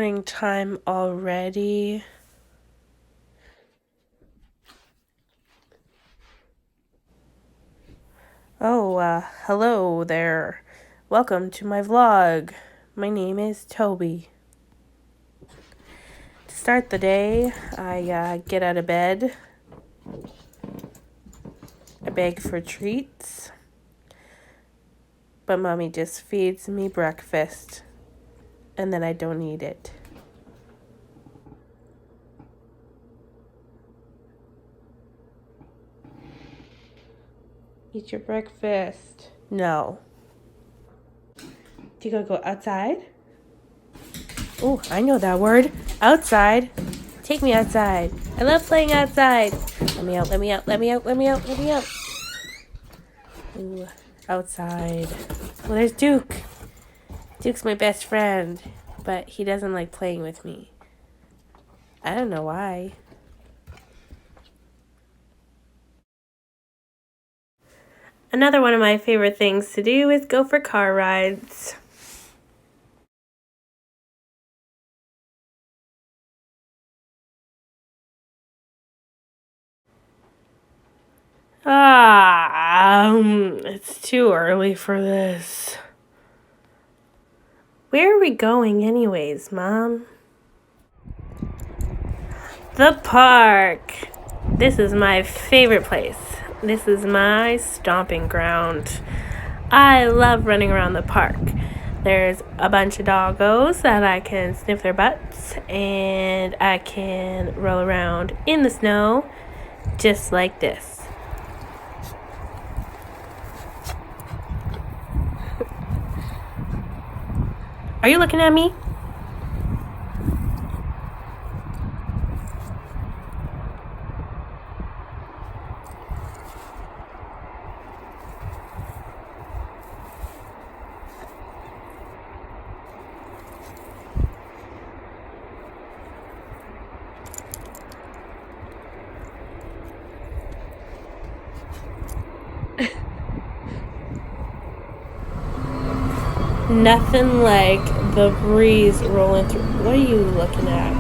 morning time already. Oh, hello there. Welcome to my vlog. My name is Toby. To start the day, I get out of bed. I beg for treats. But mommy just feeds me breakfast. And then I don't eat it. Eat your breakfast. No. Do you gotta go outside? Oh, I know that word. Outside. Take me outside. I love playing outside. Let me out, let me out, let me out, let me out, let me out. Ooh, outside. Well, there's Duke. Duke's my best friend, but he doesn't like playing with me. I don't know why. Another one of my favorite things to do is go for car rides. It's too early for this. Where are we going anyways, Mom? The park. This is my favorite place. This is my stomping ground. I love running around the park. There's a bunch of doggos that I can sniff their butts, and I can roll around in the snow just like this. Are you looking at me? Nothing like the breeze rolling through. What are you looking at?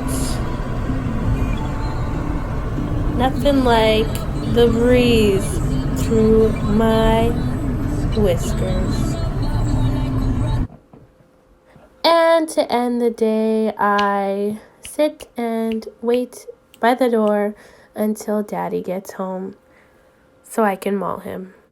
Nothing like the breeze through my whiskers. And to end the day, I sit and wait by the door until Daddy gets home so I can maul him.